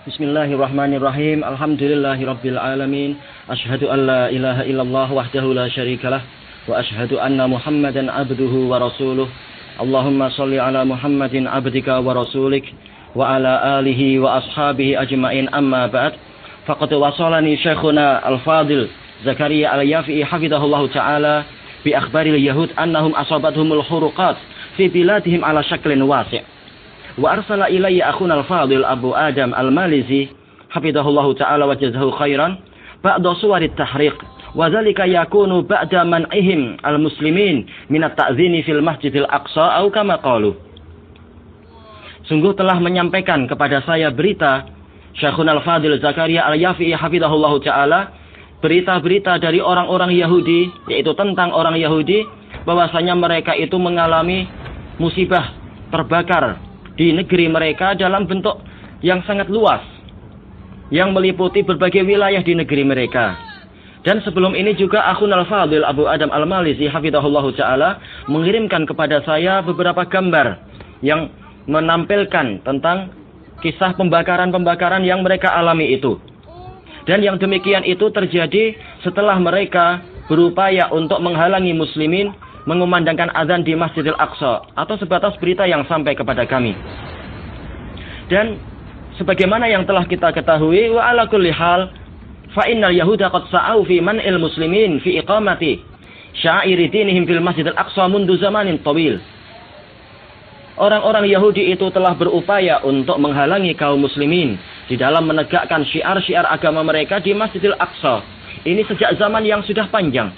Bismillahirrahmanirrahim. Alhamdulillahirabbil alamin. Asyhadu an la ilaha illallah wahdahu la syarikalah wa asyhadu anna Muhammadan abduhu wa rasuluh. Allahumma shalli ala Muhammadin abdika wa rasulik wa ala alihi wa ashabihi ajmain, amma ba'd. Faqad wasalani syekhuna al-fadil Zakaria al-Yafi'i hafizahullahu ta'ala bi akhbaril yahud annahum asabathumul huruqat fi biladihim ala syaklin wasi'. Wa arsala ilayya akhuna al-fadil Abu Adam al-Malizi hafizahullahu ta'ala wa jazahu khairan ba'da suwarit tahriq wa dzalika yakunu ba'da man'ihim al-muslimin min at-ta'zini fil Masjidil Aqsa atau kama qalu. Sungguh telah menyampaikan kepada saya berita Syekhuna al-Fadil Zakaria al-Yafi'i hafizahullahu ta'ala, berita-berita dari orang-orang Yahudi, yaitu tentang orang Yahudi, bahwasanya mereka itu mengalami musibah terbakar di negeri mereka dalam bentuk yang sangat luas, yang meliputi berbagai wilayah di negeri mereka. Dan sebelum ini juga akhun al-Fadil Abu Adam al-Malizi hafizahullahu ta'ala mengirimkan kepada saya beberapa gambar yang menampilkan tentang kisah pembakaran-pembakaran yang mereka alami itu. Dan yang demikian itu terjadi setelah mereka berupaya untuk menghalangi muslimin mengumandangkan azan di Masjidil Aqsa, atau sebatas berita yang sampai kepada kami. Dan sebagaimana yang telah kita ketahui, wa ala kulli hal fa innal yahuda qad sa'au fi man'il muslimin fi iqamati sya'iri dinihim fil Masjidil Aqsa mundu zamanin tawil. Orang-orang Yahudi itu telah berupaya untuk menghalangi kaum muslimin di dalam menegakkan syiar-syiar agama mereka di Masjidil Aqsa. Ini sejak zaman yang sudah panjang.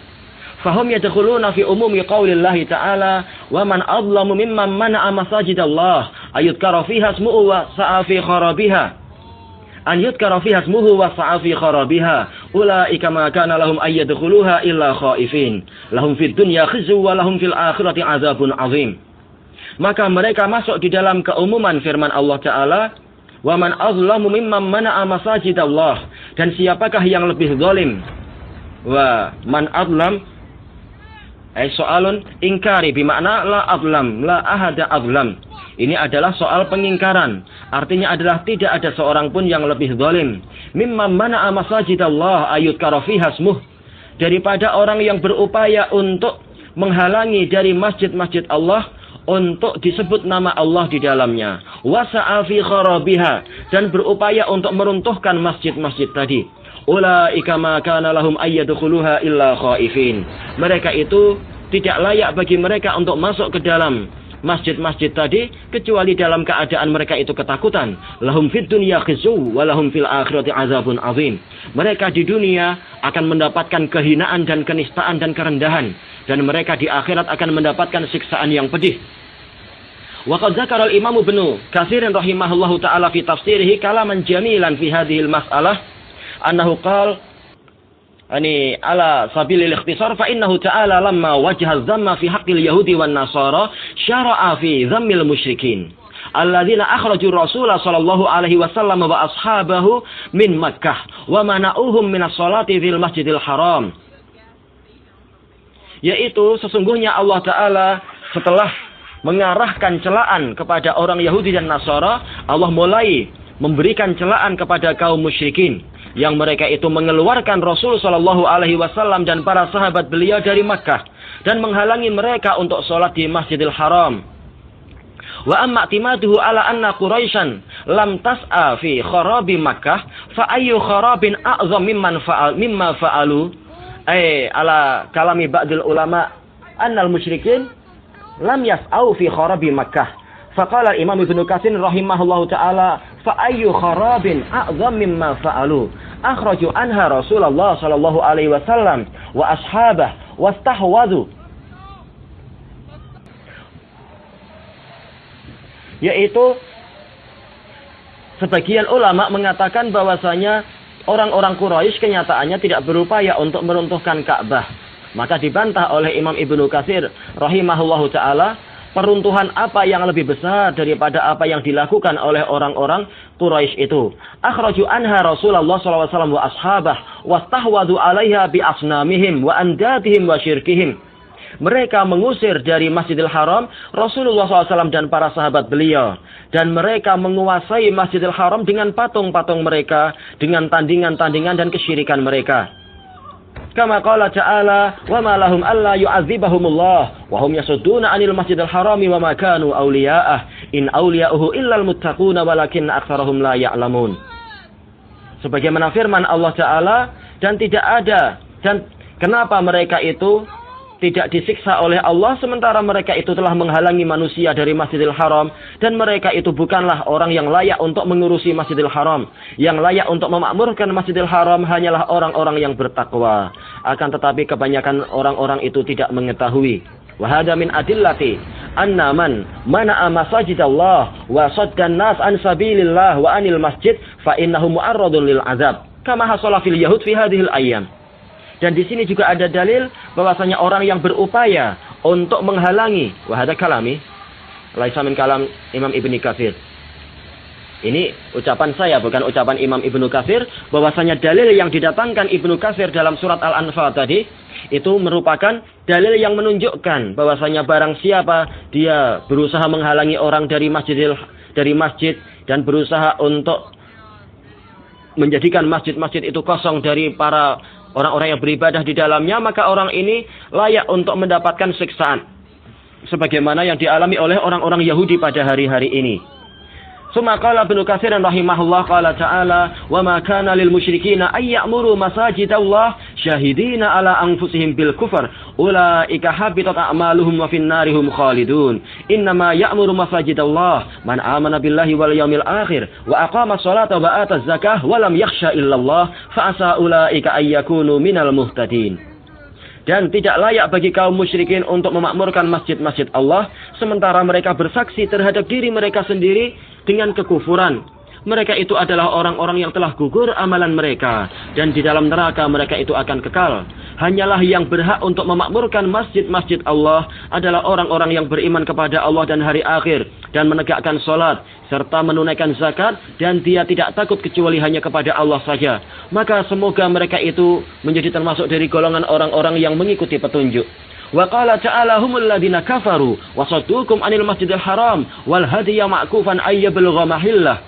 Fahum yadkhuluna fi umumi qaulillahi ta'ala wa man adlamu mimman mana'a masajidallah ayudkara fiha ismuhu wa sa'a fi kharabiha an yudkara fiha ismuhu wa sa'a fi kharabiha ulaika ma kana lahum ay yadkhuluha illa khaifin lahum fid dunya khizyun wa lahum fil akhirati adzabun azim. Maka mereka masuk di dalam keumuman firman Allah Ta'ala, wa man adlamu mimman mana'a masajidallah, dan siapakah yang lebih zalim? Wa man adlam soalun ingkari bimakna la adlam, la ahada adlam. Ini adalah soal pengingkaran. Artinya adalah tidak ada seorang pun yang lebih zalim. Mimman mana'a masajidallah ayudkara fiha ismuh, daripada orang yang berupaya untuk menghalangi dari masjid-masjid Allah untuk disebut nama Allah di dalamnya. Wasa'a fi kharabiha, dan berupaya untuk meruntuhkan masjid-masjid tadi. Ulaika ma kana lahum ayyadkhuluha illa khaifin. Mereka itu tidak layak bagi mereka untuk masuk ke dalam masjid-masjid tadi kecuali dalam keadaan mereka itu ketakutan. Lahum fid dunya khizyun wa lahum fil akhirati adzabun azim. Mereka di dunia akan mendapatkan kehinaan dan kenistaan dan kerendahan, dan mereka di akhirat akan mendapatkan siksaan yang pedih. Wa qad dzakara al-Imam Ibnu Katsir rahimahullahu taala fi tafsirihi kalaman jamilan fi hadhihi al-mas'alah annahu qala ani ala sabilil ikhtisar fa innahu ta'ala lamma wajha dhamma fi haqqil yahudi wan nasara syara'a fi dhammil musyrikin alladzina akhraju rasulullah sallallahu alaihi wasallam wa ashabahu min Makkah wa mana'uhum minas salati fil Masjidil Haram. Yaitu sesungguhnya Allah Ta'ala setelah mengarahkan celaan kepada orang Yahudi dan Nasara, Allah mulai memberikan celaan kepada kaum musyrikin yang mereka itu mengeluarkan Rasul sallallahu alaihi wasallam dan para sahabat beliau dari Makkah dan menghalangi mereka untuk sholat di Masjidil Haram. Wa amma timaduhu ala anna Quraisyan lam tas'a fi kharabi Makkah fa ayyu kharabin a'zam mimma fa'alu ala kalami ba'dil ulama annal musyrikin lam yas'au fi kharabi Makkah. Faqala Imam Ibnu Katsir rahimahullahu taala fa ayyu kharabin a'zam mimma fa'alu akhraju anha Rasulullah sallallahu alaihi wasallam wa ashabah wastahwadhu. Yaitu sebagian ulama mengatakan bahwasanya orang-orang Quraisy kenyataannya tidak berupaya untuk meruntuhkan Ka'bah. Maka dibantah oleh Imam Ibnu Katsir rahimahullahu taala, peruntuhan apa yang lebih besar daripada apa yang dilakukan oleh orang-orang Quraisy itu. Akhraju anha Rasulullah sallallahu alaihi wasallam wa ashabah wastahwadhu 'alaiha bi asnamihim wa andadihim wa syirkihim. Mereka mengusir dari Masjidil Haram Rasulullah SAW dan para sahabat beliau. Dan mereka menguasai Masjidil Haram dengan patung-patung mereka, dengan tandingan-tandingan dan kesyirikan mereka. Kama qala ta'ala, wa ma lahum alla yu'adzibahumullah wa hum yasudduna 'anil masjidil harami wa ma kanu awliya'ah in awliya'uhu illal muttaquna walakinna aktsarahum la ya'lamun. Sebagaimana firman Allah Ta'ala, dan tidak ada, dan kenapa mereka itu tidak disiksa oleh Allah sementara mereka itu telah menghalangi manusia dari Masjidil Haram, dan mereka itu bukanlah orang yang layak untuk mengurusi Masjidil Haram. Yang layak untuk memakmurkan Masjidil Haram hanyalah orang-orang yang bertakwa. Akan tetapi kebanyakan orang-orang itu tidak mengetahui. Wa hada min adillati anna man mana'a masajidallah wa saddan nas an sabilillah wa anil masjid fa innahu mu'arradun lil azab kama hasala fil yahud fi hadhil ayyam. Dan di sini juga ada dalil bahwasanya orang yang berupaya untuk menghalangi, wahada kalami, laisa min kalam Imam Ibnu Katsir. Ini ucapan saya, bukan ucapan Imam Ibnu Katsir, bahwasanya dalil yang didatangkan Ibnu Katsir dalam surat Al-Anfal tadi itu merupakan dalil yang menunjukkan bahwasanya barang siapa dia berusaha menghalangi orang dari masjid dan berusaha untuk menjadikan masjid-masjid itu kosong dari para orang-orang yang beribadah di dalamnya, maka orang ini layak untuk mendapatkan siksaan sebagaimana yang dialami oleh orang-orang Yahudi pada hari-hari ini. Summa qala Ibnu Katsir rahimahullah qala ta'ala wa ma kana lil musyrikina ay ya'muru masajidallah syahidina ala anfusihim bil kufr ulaika habitat a'maluhum wa fin narihum khalidun innama ya'muru masajidallah man amana billahi wal yaumil akhir wa aqama sholata wa ata zakah wa lam yakhsha illallah fa asa ulaika ay yakunu minal muhtadin. Dan tidak layak bagi kaum musyrikin untuk memakmurkan masjid-masjid Allah sementara mereka bersaksi terhadap diri mereka sendiri dengan kekufuran. Mereka itu adalah orang-orang yang telah gugur amalan mereka dan di dalam neraka mereka itu akan kekal. Hanyalah yang berhak untuk memakmurkan masjid-masjid Allah adalah orang-orang yang beriman kepada Allah dan hari akhir dan menegakkan salat serta menunaikan zakat dan dia tidak takut kecuali hanya kepada Allah saja. Maka semoga mereka itu menjadi termasuk dari golongan orang-orang yang mengikuti petunjuk. Wa qala ta'ala humul ladina kafaru wa saddukum 'anil masjidil haram wal hadiya ma'kufan ay yablugha mahillah.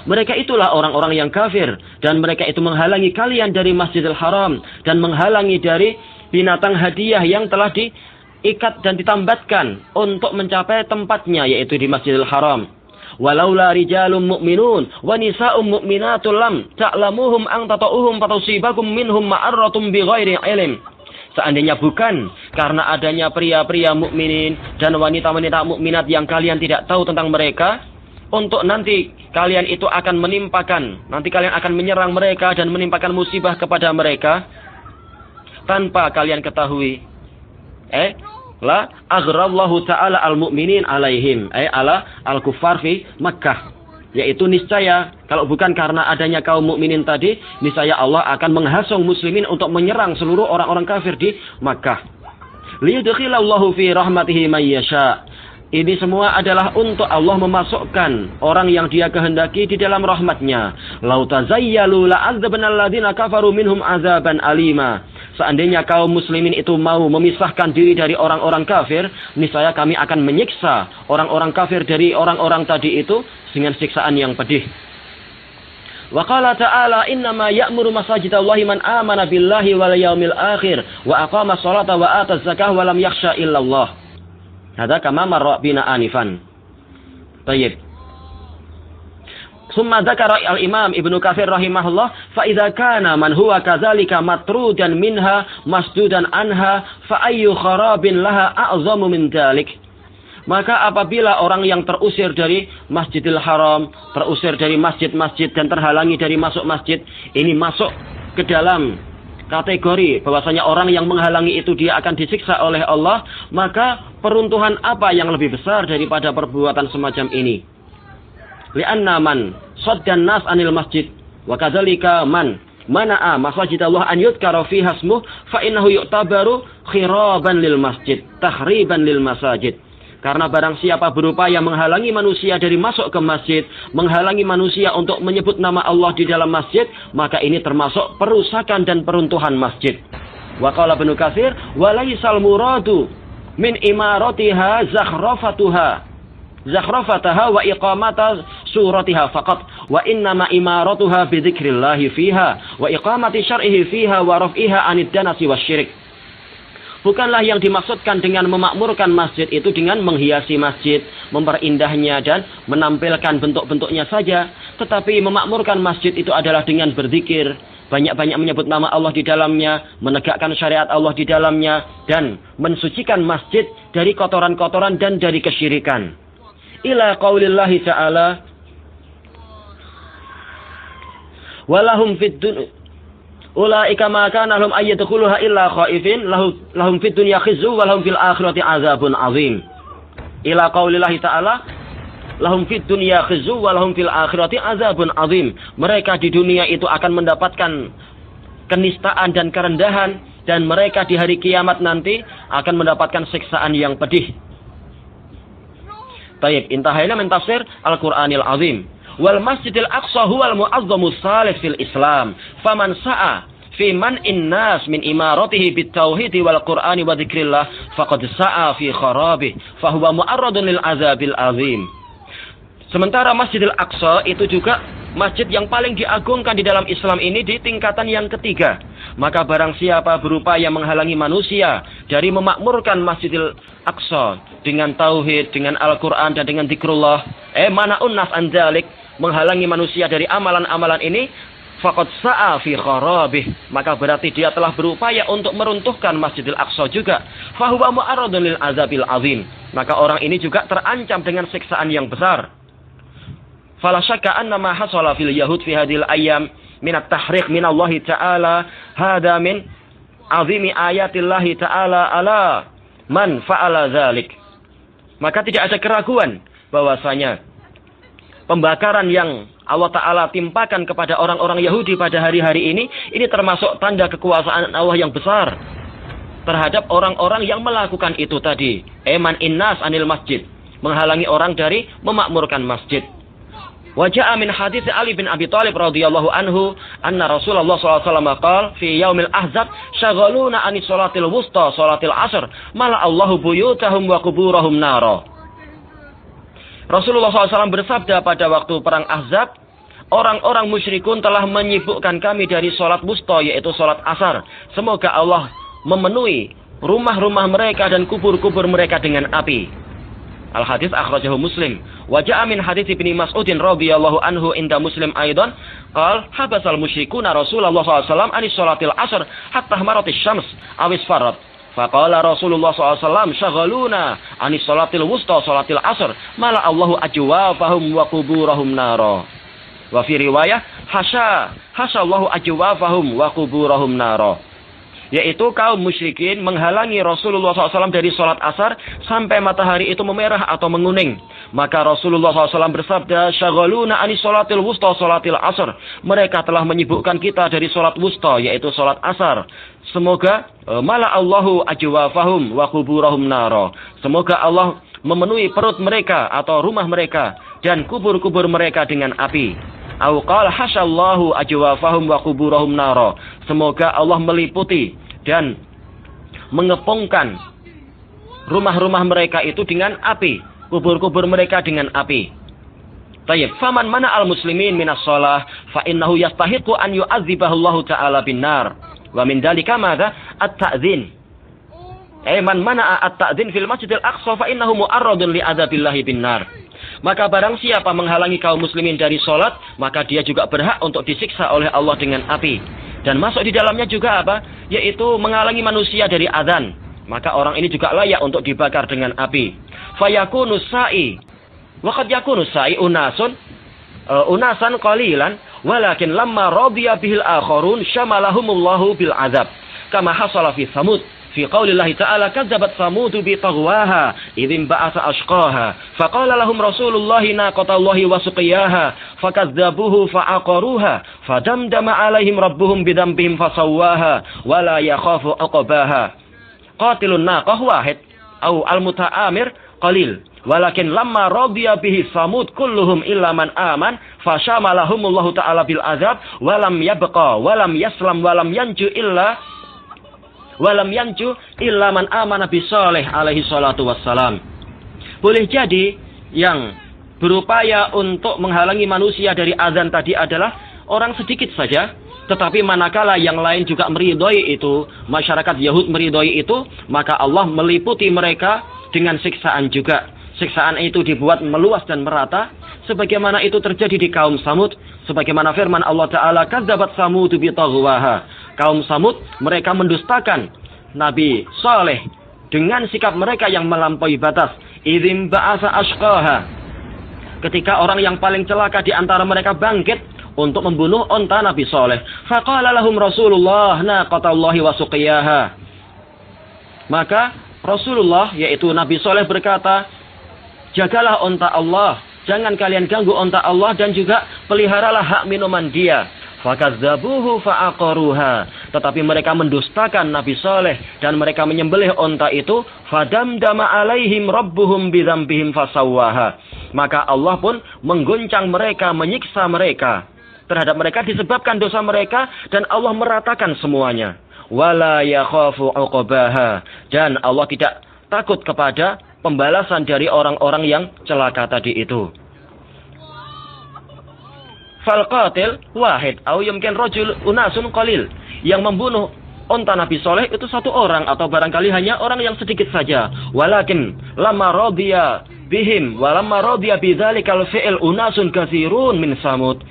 Mereka itulah orang-orang yang kafir dan mereka itu menghalangi kalian dari Masjidil Haram dan menghalangi dari binatang hadiah yang telah diikat dan ditambatkan untuk mencapai tempatnya yaitu di Masjidil Haram. Walaula rijalun mu'minun wa nisa'un mu'minatul lam ta'lamuhum an tata'uhum fatusibakum minhum ma'arratum bighairi ilm. Seandainya bukan karena adanya pria-pria mukminin dan wanita-wanita mukminat yang kalian tidak tahu tentang mereka, untuk nanti kalian itu akan menimpakan, nanti kalian akan menyerang mereka dan menimpakan musibah kepada mereka tanpa kalian ketahui. La aghrallahu ta'ala al-mu'minin alaihim, ala al-kuffar fi Makkah. Yaitu niscaya kalau bukan karena adanya kaum mukminin tadi, niscaya Allah akan menghasung muslimin untuk menyerang seluruh orang-orang kafir di Makkah. Liyudkhilallahu fi rahmatihi may yasha. Ini semua adalah untuk Allah memasukkan orang yang dia kehendaki di dalam rahmatnya. Lau tazayyalu la'adzabna alladziina kafaru minhum azaban alima. Seandainya kaum muslimin itu mau memisahkan diri dari orang-orang kafir, niscaya kami akan menyiksa orang-orang kafir dari orang-orang tadi itu dengan siksaan yang pedih. Wa qala ta'ala innama ya'muru masajidallahi man amana billahi wal yaumil akhir wa aqama sholata wa ata zakah wa lam yakhsha illallah. Hadza kama marra bina anifan. Baik. Summa dzakara al-Imam Ibnu Katsir rahimahullah fa idza kana man huwa kadzalika matrudan minha masdudan anha fa ayyu kharabin laha a'zamu min dzalik. Maka apabila orang yang terusir dari Masjidil Haram, terusir dari masjid-masjid dan terhalangi dari masuk masjid, ini masuk ke dalam kategori bahwasanya orang yang menghalangi itu dia akan disiksa oleh Allah, maka peruntuhan apa yang lebih besar daripada perbuatan semacam ini? Li'anna man saddan nas anil masjid wa kadzalika man mana'a masajidallah an yudhkara fiha ismuh fa innahu yu'tabaru khiraban lil masjid takhriban lil masajid. Karena barang siapa berupaya menghalangi manusia dari masuk ke masjid, menghalangi manusia untuk menyebut nama Allah di dalam masjid, maka ini termasuk perusakan dan peruntuhan masjid. Wa qala Ibnu Katsir wa laysal muradu min imaratiha zakhrafataha wa iqamata suratiha faqat wa innama imaratuha bi dzikrillahi fiha wa iqamati syar'ihi fiha wa raf'iha 'anid danasi wasyirik. Bukanlah yang dimaksudkan dengan memakmurkan masjid itu dengan menghiasi masjid, memperindahnya dan menampilkan bentuk-bentuknya saja. Tetapi memakmurkan masjid itu adalah dengan berzikir, banyak-banyak menyebut nama Allah di dalamnya, menegakkan syariat Allah di dalamnya, dan mensucikan masjid dari kotoran-kotoran dan dari kesyirikan. Ila qaulillahi ta'ala, walahum fid dunya ulaika ma kana lahum ayyadkhuluha illa khaifin lahum fid dunya khizyu wa lahum fil akhirati azabun azim. Ila qaulillahi ta'ala lahum fid dunya khizyu wa lahum fil akhirati azabun azim. Mereka di dunia itu akan mendapatkan kenistaan dan kerendahan, dan mereka di hari kiamat nanti akan mendapatkan siksaan yang pedih. Taib, intahayna min tafsir Al-Qur'anil Azim. Wal Masjidil Aqsa huwal mu'azzamus salih fil Islam. Faman sa'a fi man'in nas min imaratihi bit tauhid wal Qur'ani wa dzikrillah faqad sa'a fi kharabih fa huwa mu'arradun lil azabil azim. Sementara Masjidil Aqsa itu juga masjid yang paling diagungkan di dalam Islam ini di tingkatan yang ketiga. Maka barang siapa berupaya menghalangi manusia dari memakmurkan Masjidil Aqsa dengan tauhid, dengan Al-Quran dan dengan zikrullah, mana'un nas an dzalik, menghalangi manusia dari amalan-amalan ini, faqad sa'a fi kharabih, maka berarti dia telah berupaya untuk meruntuhkan Masjidil Aqsa juga. Fa huwa mu'arradun lil azabil azim, maka orang ini juga terancam dengan siksaan yang besar. Fala syakka anna ma hasala fil yahud fi hadhil ayyam min at-tahriq min Allah ta'ala hada min azimi ayatillahi ta'ala ala man fa'ala dzalik. Maka tidak ada keraguan bahwasanya pembakaran yang Allah Ta'ala timpakan kepada orang-orang Yahudi pada hari-hari ini termasuk tanda kekuasaan Allah yang besar terhadap orang-orang yang melakukan itu tadi. Eman innas anil masjid, menghalangi orang dari memakmurkan masjid. Waja'a min hadits Ali bin Abi Thalib radhiyallahu anhu anna Rasulullah sallallahu alaihi wasallam qala fi yaumil ahzab syaghaluna anis salatil wusta salatil asr mala Allahu buyutahum wa quburahum nara. Rasulullah SAW bersabda pada waktu perang Ahzab, orang-orang musyrikun telah menyibukkan kami dari salat wusta yaitu salat asar. Semoga Allah memenuhi rumah-rumah mereka dan kubur-kubur mereka dengan api. Al-hadis akhrajahu Muslim. Wa ja'a min hadits Ibnu Mas'ud radhiyallahu anhu inda Muslim aidan qala habasal musyrikuna Rasulullah SAW anis salatil asr hatta maratis syams aw isfarat. Faqala Rasulullah SAW syaghaluna anis salatil wusta salatil asr mala Allahu ajwafahum wa quburahum nara. Wa fi riwayah hasya Allahu ajwafahum wa quburahum nara. Yaitu kaum musyrikin menghalangi Rasulullah SAW dari sholat asar sampai matahari itu memerah atau menguning. Maka Rasulullah SAW bersabda, syaghaluna anis sholatil wusta sholatil asar. Mereka telah menyibukkan kita dari sholat wusta, yaitu sholat asar. Semoga mala Allahu ajwafahum wa kuburahum nara. Semoga Allah memenuhi perut mereka atau rumah mereka dan kubur-kubur mereka dengan api. Au qala hasyallahu ajwafahum wa kuburahum nara. Semoga Allah meliputi dan mengepungkan rumah-rumah mereka itu dengan api, kubur-kubur mereka dengan api. Tayyib, faman mana al-muslimin minas shalah fa innahu yastahiqu an yu'adzibahu Allah ta'ala bin nar. Wa min dzalika madza at-ta'dzin. Man mana at-ta'dzin fil Masjidil Aqsa fa innahu mu'arradun li adzabillahi bin nar. Maka barang siapa menghalangi kaum muslimin dari salat, maka dia juga berhak untuk disiksa oleh Allah dengan api. Dan masuk di dalamnya juga apa? Yaitu menghalangi manusia dari adzan. Maka orang ini juga layak untuk dibakar dengan api. Fayakunu sa'i. Wa qad yakunu sa'i unasan qalilan walakin lamma radiya bihil akharun syamalahumullahu bil azab. Kama hasala fi Samud. Fi qaulillahi ta'ala kadzabat Samudu bi taghwaha idzin ba'atsa ashqaha faqala lahum rasulullahi naqatallahi wa suqiyaha fakadzabuhu fa'aqaruha fadamdama 'alaihim rabbuhum bidzambihim fasawwaha wa la yakhafu 'uqbaha qatilun naqah wahid au al-muta'amir qalil walakin lamma radiya bihi Samud kulluhum illa man aman fasyamalahumullahu ta'ala bil azab wa lam yabqa wa lam yaslam wa lam yanju illa walam yanju illa man amana bi Shalih alaihi salatu wassalam. Boleh jadi yang berupaya untuk menghalangi manusia dari azan tadi adalah orang sedikit saja, tetapi manakala yang lain juga meridhoi itu, masyarakat Yahud meridhoi itu, maka Allah meliputi mereka dengan siksaan juga. Siksaan itu dibuat meluas dan merata, sebagaimana itu terjadi di kaum Samud, sebagaimana firman Allah Ta'ala, kadzabat Samud bi taghwaha. Kaum Samud, mereka mendustakan Nabi Saleh dengan sikap mereka yang melampaui batas. Idzim ba'asa ashqaha. Ketika orang yang paling celaka di antara mereka bangkit untuk membunuh onta Nabi Saleh. Faqala lahum Rasulullah naqatallahi wa suqiyaha. Maka Rasulullah, yaitu Nabi Saleh, berkata, jagalah onta Allah, jangan kalian ganggu onta Allah, dan juga peliharalah hak minuman dia. Fakazzabuhu fa'aqaruha. Tetapi mereka mendustakan Nabi Saleh dan mereka menyembelih onta itu. Fadamdama alaihim rabbuhum bidzambihim fasawwaha. Maka Allah pun mengguncang mereka, menyiksa mereka. Terhadap mereka disebabkan dosa mereka, dan Allah meratakan semuanya. Wala yakhafu uqbaha. Dan Allah tidak takut kepada pembalasan dari orang-orang yang celaka tadi itu. Fal qatil wahid au yumkin rajul unasun qalil. Yang membunuh onta Nabi Saleh itu satu orang, atau barangkali hanya orang yang sedikit saja. Walakin lamma radiya bihim wa lamma radiya bidzalikal fi'l unasun katsirun min Samud.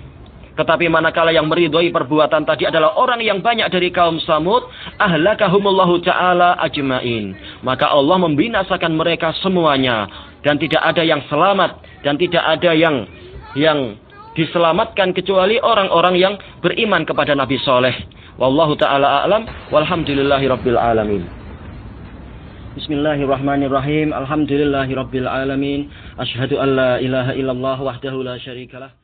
Tetapi manakala yang meridhoi perbuatan tadi adalah orang yang banyak dari kaum Samud, ahlakahumullahu ta'ala ajmain. Maka Allah membinasakan mereka semuanya, dan tidak ada yang selamat, dan tidak ada yang diselamatkan kecuali orang-orang yang beriman kepada Nabi Saleh. Wallahu ta'ala a'lam, walhamdulillahi rabbil alamin. Bismillahirrahmanirrahim. Alhamdulillahi rabbil alamin. Asyhadu an la ilaha illallah wahdahu la syarikalah.